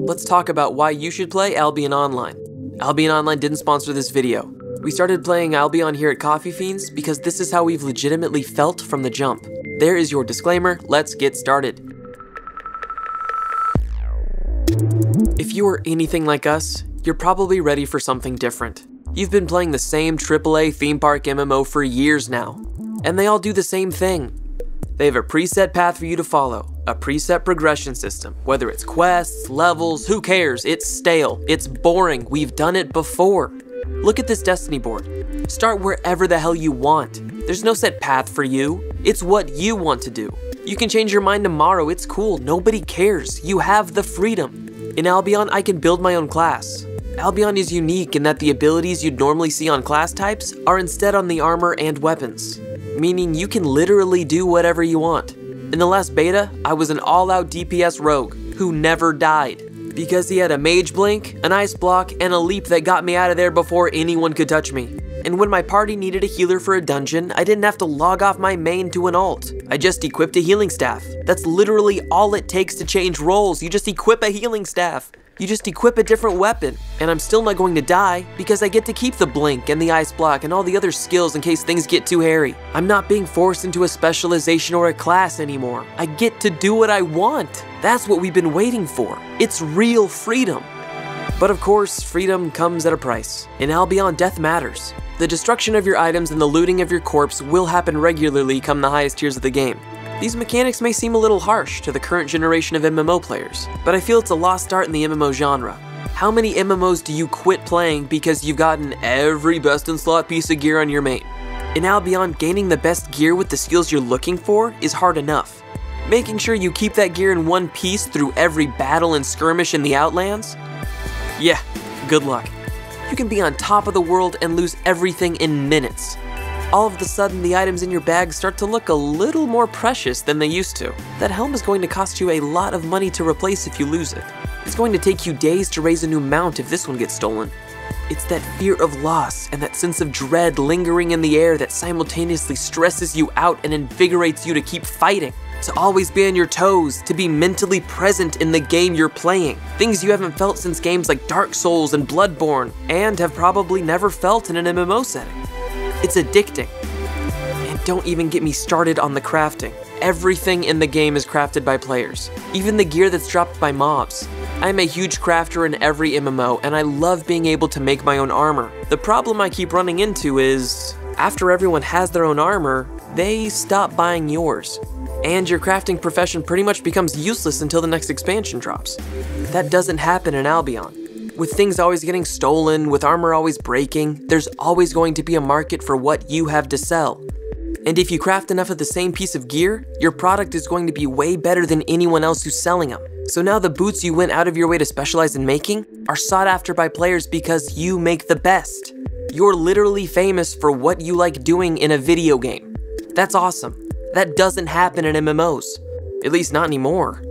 Let's talk about why you should play Albion Online. Albion Online didn't sponsor this video. We started playing Albion here at Koffee Fiends because this is how we've legitimately felt from the jump. There is your disclaimer, let's get started. If you are anything like us, you're probably ready for something different. You've been playing the same AAA theme park MMO for years now, and they all do the same thing. They have a preset path for you to follow, a preset progression system. Whether it's quests, levels, who cares? It's stale, it's boring, we've done it before. Look at this Destiny board. Start wherever the hell you want. There's no set path for you, it's what you want to do. You can change your mind tomorrow, it's cool, nobody cares, you have the freedom. In Albion, I can build my own class. Albion is unique in that the abilities you'd normally see on class types are instead on the armor and weapons, meaning you can literally do whatever you want. In the last beta, I was an all-out DPS rogue who never died because he had a mage blink, an ice block, and a leap that got me out of there before anyone could touch me. And when my party needed a healer for a dungeon, I didn't have to log off my main to an ult. I just equipped a healing staff. That's literally all it takes to change roles. You just equip a healing staff. You just equip a different weapon, and I'm still not going to die because I get to keep the blink and the ice block and all the other skills in case things get too hairy. I'm not being forced into a specialization or a class anymore. I get to do what I want. That's what we've been waiting for. It's real freedom. But of course, freedom comes at a price. In Albion, death matters. The destruction of your items and the looting of your corpse will happen regularly come the highest tiers of the game. These mechanics may seem a little harsh to the current generation of MMO players, but I feel it's a lost art in the MMO genre. How many MMOs do you quit playing because you've gotten every best-in-slot piece of gear on your main? In Albion, gaining the best gear with the skills you're looking for is hard enough. Making sure you keep that gear in one piece through every battle and skirmish in the Outlands? Yeah, good luck. You can be on top of the world and lose everything in minutes. All of a sudden, the items in your bag start to look a little more precious than they used to. That helm is going to cost you a lot of money to replace if you lose it. It's going to take you days to raise a new mount if this one gets stolen. It's that fear of loss and that sense of dread lingering in the air that simultaneously stresses you out and invigorates you to keep fighting. To always be on your toes, to be mentally present in the game you're playing. Things you haven't felt since games like Dark Souls and Bloodborne, and have probably never felt in an MMO setting. It's addicting. And don't even get me started on the crafting. Everything in the game is crafted by players, even the gear that's dropped by mobs. I'm a huge crafter in every MMO, and I love being able to make my own armor. The problem I keep running into is, after everyone has their own armor, they stop buying yours. And your crafting profession pretty much becomes useless until the next expansion drops. That doesn't happen in Albion. With things always getting stolen, with armor always breaking, there's always going to be a market for what you have to sell. And if you craft enough of the same piece of gear, your product is going to be way better than anyone else who's selling them. So now the boots you went out of your way to specialize in making are sought after by players because you make the best. You're literally famous for what you like doing in a video game. That's awesome. That doesn't happen in MMOs. At least not anymore.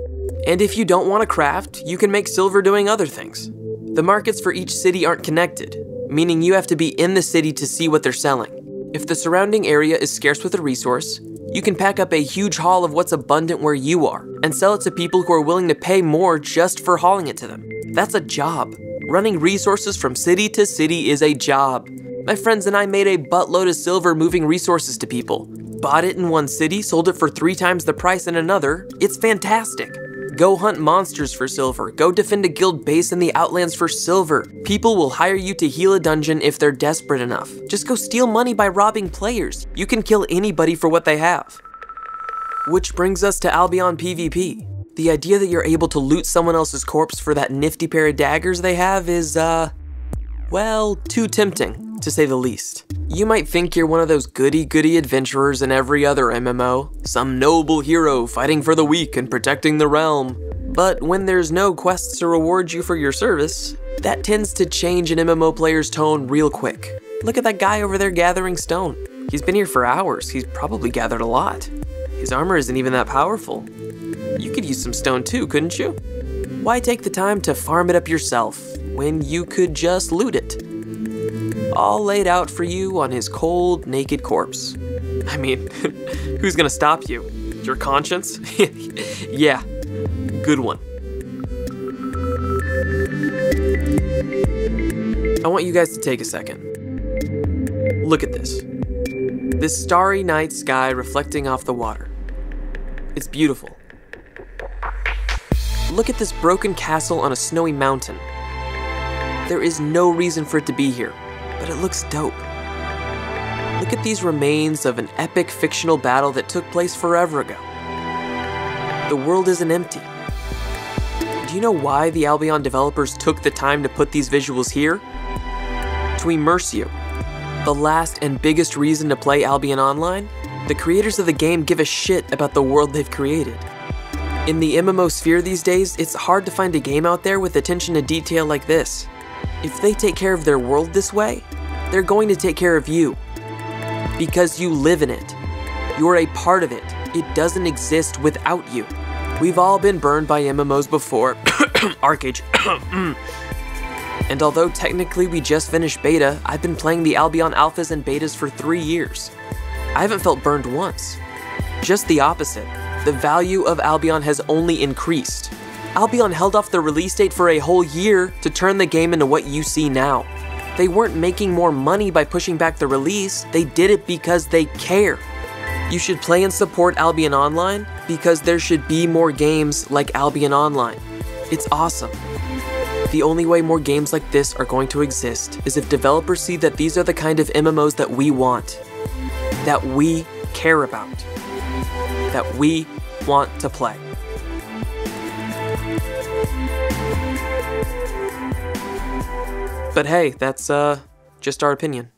And if you don't want to craft, you can make silver doing other things. The markets for each city aren't connected, meaning you have to be in the city to see what they're selling. If the surrounding area is scarce with a resource, you can pack up a huge haul of what's abundant where you are, and sell it to people who are willing to pay more just for hauling it to them. That's a job. Running resources from city to city is a job. My friends and I made a buttload of silver moving resources to people. Bought it in one city, sold it for 3 times the price in another. It's fantastic. Go hunt monsters for silver. Go defend a guild base in the Outlands for silver. People will hire you to heal a dungeon if they're desperate enough. Just go steal money by robbing players. You can kill anybody for what they have. Which brings us to Albion PvP. The idea that you're able to loot someone else's corpse for that nifty pair of daggers they have is, well, too tempting, to say the least. You might think you're one of those goody-goody adventurers in every other MMO, some noble hero fighting for the weak and protecting the realm. But when there's no quests to reward you for your service, that tends to change an MMO player's tone real quick. Look at that guy over there gathering stone. He's been here for hours, he's probably gathered a lot. His armor isn't even that powerful. You could use some stone too, couldn't you? Why take the time to farm it up yourself when you could just loot it? All laid out for you on his cold, naked corpse. I mean, who's gonna stop you? Your conscience? Yeah, good one. I want you guys to take a second. Look at this. This starry night sky reflecting off the water. It's beautiful. Look at this broken castle on a snowy mountain. There is no reason for it to be here, but it looks dope. Look at these remains of an epic fictional battle that took place forever ago. The world isn't empty. Do you know why the Albion developers took the time to put these visuals here? To immerse you. The last and biggest reason to play Albion Online? The creators of the game give a shit about the world they've created. In the MMO sphere these days, it's hard to find a game out there with attention to detail like this. If they take care of their world this way, they're going to take care of you. Because you live in it. You're a part of it. It doesn't exist without you. We've all been burned by MMOs before. Arcade. And although technically we just finished beta, I've been playing the Albion alphas and betas for 3 years. I haven't felt burned once. Just the opposite. The value of Albion has only increased. Albion held off the release date for a whole year to turn the game into what you see now. They weren't making more money by pushing back the release, they did it because they care. You should play and support Albion Online because there should be more games like Albion Online. It's awesome. The only way more games like this are going to exist is if developers see that these are the kind of MMOs that we want, that we care about, that we want to play. But hey, that's just our opinion.